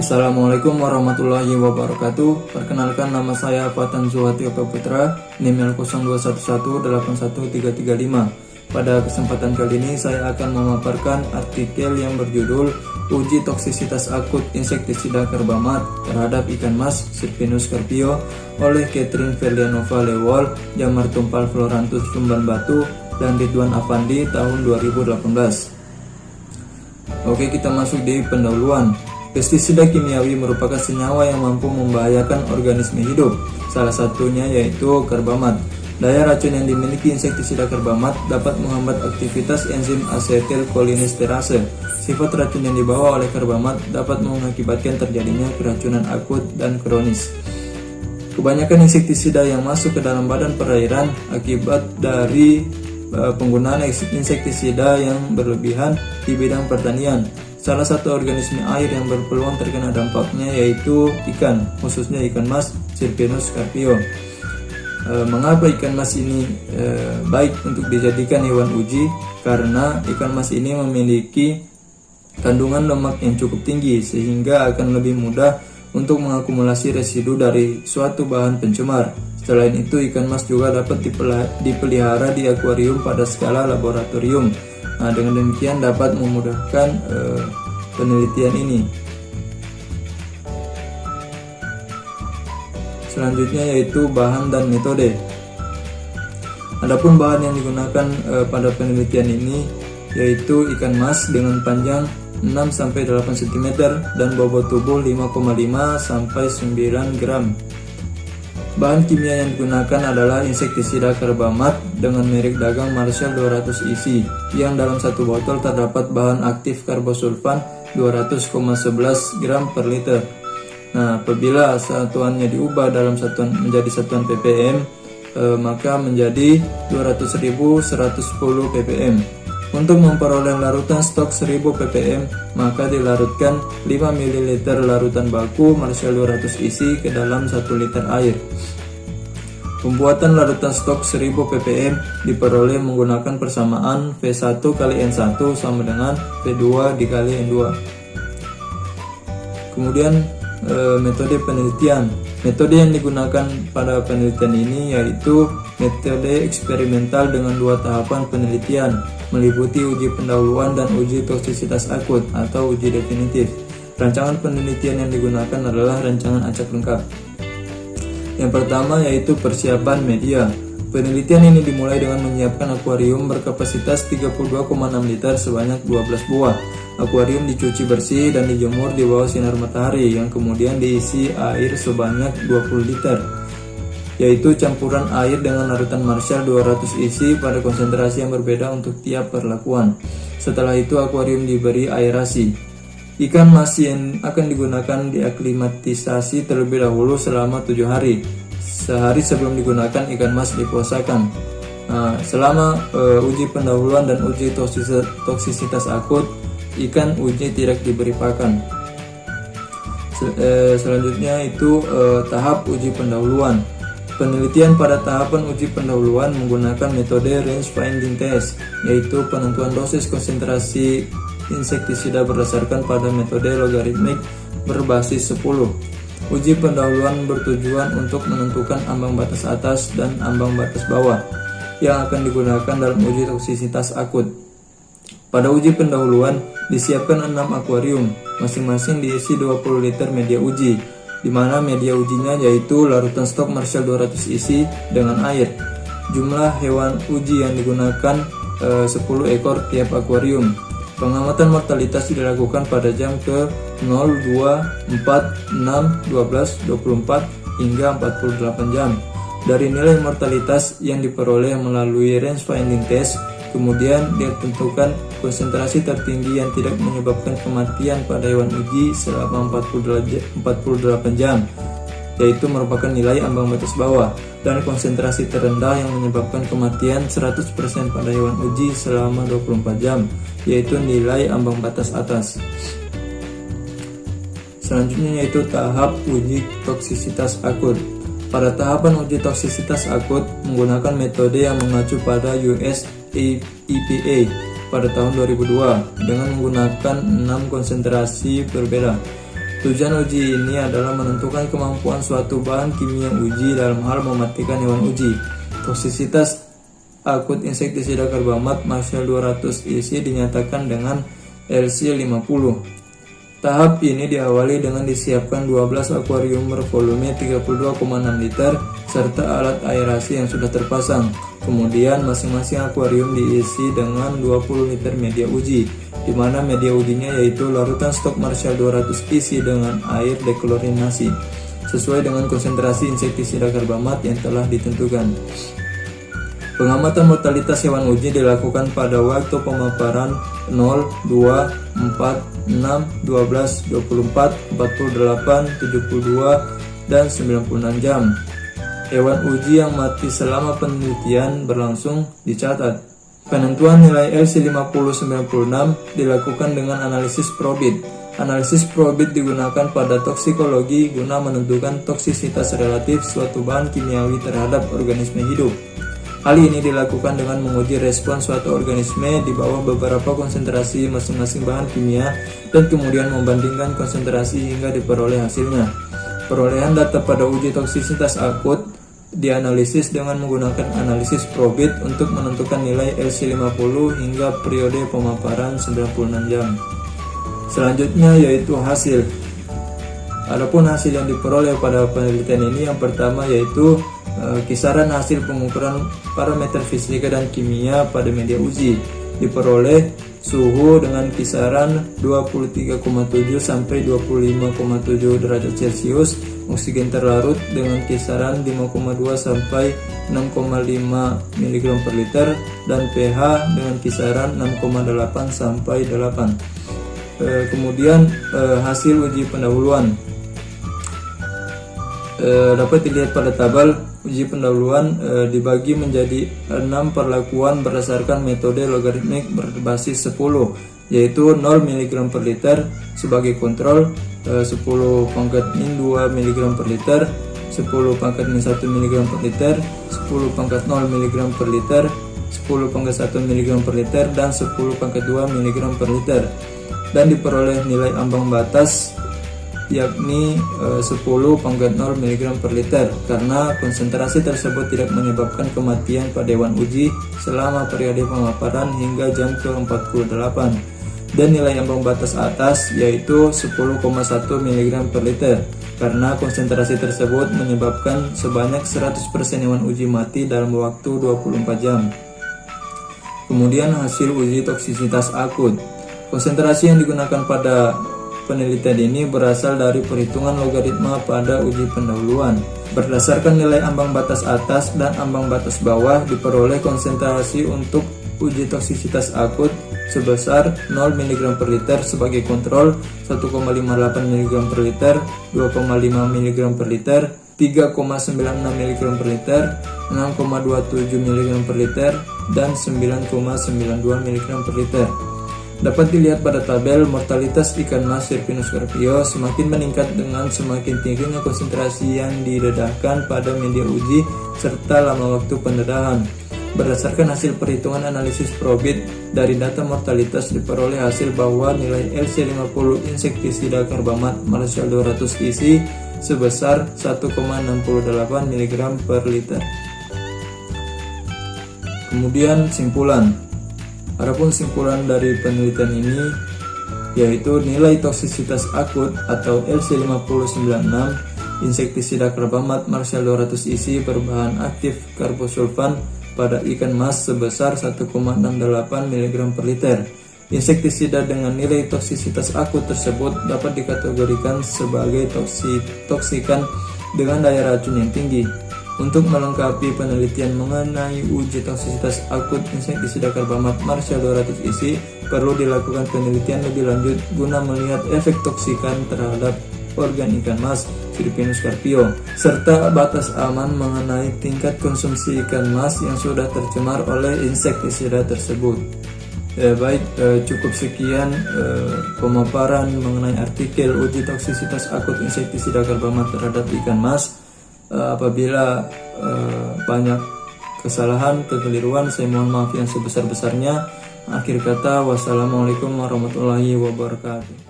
Assalamualaikum warahmatullahi wabarakatuh. Perkenalkan, nama saya Fatan Zuhati Putra, NIM 0211818335. Pada kesempatan kali ini saya akan memaparkan artikel yang berjudul Uji Toksisitas Akut Insektisida Carbamat terhadap ikan mas Sirpinus carpio oleh Catherine Verlianova Lewol, Jamar Tumpal Florantus Sumban Batu, dan Ridwan Afandi tahun 2018. Oke, kita masuk di pendahuluan. Pestisida kimiawi merupakan senyawa yang mampu membahayakan organisme hidup. Salah satunya yaitu carbamat. Daya racun yang dimiliki insektisida carbamat dapat menghambat aktivitas enzim asetilkolinesterase. Sifat racun yang dibawa oleh carbamat dapat mengakibatkan terjadinya keracunan akut dan kronis. Kebanyakan insektisida yang masuk ke dalam badan perairan akibat dari penggunaan insektisida yang berlebihan di bidang pertanian. Salah satu organisme air yang berpeluang terkena dampaknya yaitu ikan, khususnya ikan mas Sirpinus carpio. Mengapa ikan mas ini baik untuk dijadikan hewan uji? Karena ikan mas ini memiliki kandungan lemak yang cukup tinggi, sehingga akan lebih mudah untuk mengakumulasi residu dari suatu bahan pencemar. Selain itu, ikan mas juga dapat dipelihara di akuarium pada skala laboratorium. Nah, dengan demikian dapat memudahkan penelitian ini. Selanjutnya yaitu bahan dan metode. Adapun bahan yang digunakan pada penelitian ini yaitu ikan mas dengan panjang 6-8 cm dan bobot tubuh 5,5-9 gram. Bahan kimia yang digunakan adalah insektisida carbamat dengan merek dagang Marshall 200 isi, yang dalam satu botol terdapat bahan aktif karbosulfan 200,11 gram per liter. Nah, apabila satuannya diubah dalam menjadi satuan ppm, maka menjadi 200.110 ppm. Untuk memperoleh larutan stok 1000 ppm, maka dilarutkan 5 ml larutan baku Marshall 200 isi ke dalam 1 liter air. Pembuatan larutan stok 1000 ppm diperoleh menggunakan persamaan V1 kali N1 sama dengan V2 dikali N2. Kemudian metode penelitian. Metode yang digunakan pada penelitian ini yaitu metode eksperimental dengan 2 tahapan penelitian, meliputi uji pendahuluan dan uji toksisitas akut atau uji definitif. Rancangan penelitian yang digunakan adalah rancangan acak lengkap. Yang pertama yaitu persiapan media. Penelitian ini dimulai dengan menyiapkan akuarium berkapasitas 32,6 liter sebanyak 12 buah. Akuarium dicuci bersih dan dijemur di bawah sinar matahari, yang kemudian diisi air sebanyak 20 liter, yaitu campuran air dengan larutan Marshall 200 isi pada konsentrasi yang berbeda untuk tiap perlakuan. Setelah itu akuarium diberi aerasi. Ikan mas yang akan digunakan diaklimatisasi terlebih dahulu selama 7 hari. Sehari sebelum digunakan, ikan mas dipuasakan. Nah, selama uji pendahuluan dan uji toksisitas akut, ikan uji tidak diberi pakan. Selanjutnya itu tahap uji pendahuluan. Penelitian pada tahapan uji pendahuluan menggunakan metode range finding test, yaitu penentuan dosis konsentrasi insektisida berdasarkan pada metode logaritmik berbasis 10. Uji pendahuluan bertujuan untuk menentukan ambang batas atas dan ambang batas bawah yang akan digunakan dalam uji toksisitas akut. Pada uji pendahuluan disiapkan 6 akuarium, masing-masing diisi 20 liter media uji, di mana media ujinya yaitu larutan stok Marshall 200 isi dengan air. Jumlah hewan uji yang digunakan 10 ekor tiap akuarium. Pengamatan mortalitas dilakukan pada jam ke 0, 2, 4, 6, 12, 24 hingga 48 jam. Dari nilai mortalitas yang diperoleh melalui range finding test, kemudian ditentukan konsentrasi tertinggi yang tidak menyebabkan kematian pada hewan uji selama 48 jam, yaitu merupakan nilai ambang batas bawah, dan konsentrasi terendah yang menyebabkan kematian 100% pada hewan uji selama 24 jam, yaitu nilai ambang batas atas. Selanjutnya yaitu tahap uji toksisitas akut. Pada tahapan uji toksisitas akut menggunakan metode yang mengacu pada US EPA pada tahun 2002 dengan menggunakan 6 konsentrasi berbeda. Tujuan uji ini adalah menentukan kemampuan suatu bahan kimia uji dalam hal mematikan hewan uji. Toksisitas akut insektisida karbamat Marshall 200 isi dinyatakan dengan LC50. Tahap ini diawali dengan disiapkan 12 akuarium bervolume 32,6 liter serta alat aerasi yang sudah terpasang. Kemudian masing-masing akuarium diisi dengan 20 liter media uji, di mana media ujinya yaitu larutan stok Marshall 200 isi dengan air deklorinasi sesuai dengan konsentrasi insektisida karbamat yang telah ditentukan. Pengamatan mortalitas hewan uji dilakukan pada waktu pemaparan 0, 2, 4, 6, 12, 24, 48, 72, dan 96 jam. Hewan uji yang mati selama penelitian berlangsung dicatat. Penentuan nilai LC5096 dilakukan dengan analisis probit. Analisis probit digunakan pada toksikologi guna menentukan toksisitas relatif suatu bahan kimiawi terhadap organisme hidup. Hal ini dilakukan dengan menguji respon suatu organisme di bawah beberapa konsentrasi masing-masing bahan kimia dan kemudian membandingkan konsentrasi hingga diperoleh hasilnya. Perolehan data pada uji toksisitas akut dianalisis dengan menggunakan analisis probit untuk menentukan nilai LC50 hingga periode pemaparan 96 jam. Selanjutnya yaitu hasil. Adapun hasil yang diperoleh pada penelitian ini yang pertama yaitu kisaran hasil pengukuran parameter fisika dan kimia pada media uji. Diperoleh suhu dengan kisaran 23,7 sampai 25,7 derajat Celcius, oksigen terlarut dengan kisaran 5,2 sampai 6,5 mg per liter, dan pH dengan kisaran 6,8 sampai 8. Kemudian hasil uji pendahuluan dapat dilihat pada tabel. Uji pendahuluan dibagi menjadi 6 perlakuan berdasarkan metode logaritmik berbasis 10, yaitu 0 mg per liter sebagai kontrol, 10 pangkat min 2 mg per liter, 10 pangkat min 1 mg per liter, 10 pangkat 0 mg per liter, 10 pangkat 1 mg per liter, dan 10 pangkat 2 mg per liter, dan diperoleh nilai ambang batas yakni 10 pangkat 0 mg per liter karena konsentrasi tersebut tidak menyebabkan kematian pada hewan uji selama periode pemaparan hingga jam ke-48, dan nilai ambang batas atas yaitu 10,1 mg per liter karena konsentrasi tersebut menyebabkan sebanyak 100% hewan uji mati dalam waktu 24 jam. Kemudian hasil uji toksisitas akut. Konsentrasi yang digunakan pada penelitian ini berasal dari perhitungan logaritma pada uji pendahuluan. Berdasarkan nilai ambang batas atas dan ambang batas bawah, diperoleh konsentrasi untuk uji toksisitas akut sebesar 0 mg per liter sebagai kontrol, 1,58 mg per liter, 2,5 mg per liter, 3,96 mg per liter, 6,27 mg per liter, dan 9,92 mg per liter. Dapat dilihat pada tabel, mortalitas ikan mas Serpinus carpio semakin meningkat dengan semakin tingginya konsentrasi yang didedahkan pada media uji serta lama waktu pendedahan. Berdasarkan hasil perhitungan analisis probit dari data mortalitas, diperoleh hasil bahwa nilai LC50 insektisida karbamat Marshall 200 isi sebesar 1,68 mg per liter. Kemudian simpulan. Adapun simpulan dari penelitian ini yaitu nilai toksisitas akut atau LC5096 insektisida karbamat Marshall 200 isi berbahan aktif karbosulfan pada ikan mas sebesar 1,68 mg per liter. Insektisida dengan nilai toksisitas akut tersebut dapat dikategorikan sebagai toksikan dengan daya racun yang tinggi. Untuk melengkapi penelitian mengenai uji toksisitas akut insektisida karbamat Marshall 200 isi, perlu dilakukan penelitian lebih lanjut guna melihat efek toksikan terhadap organ ikan mas Serpinus carpio serta batas aman mengenai tingkat konsumsi ikan mas yang sudah tercemar oleh insektisida tersebut. Cukup sekian pemaparan mengenai artikel uji toksisitas akut insektisida karbamat terhadap ikan mas. Apabila banyak kesalahan, kekeliruan, saya mohon maaf yang sebesar-besarnya. Akhir kata, wassalamualaikum warahmatullahi wabarakatuh.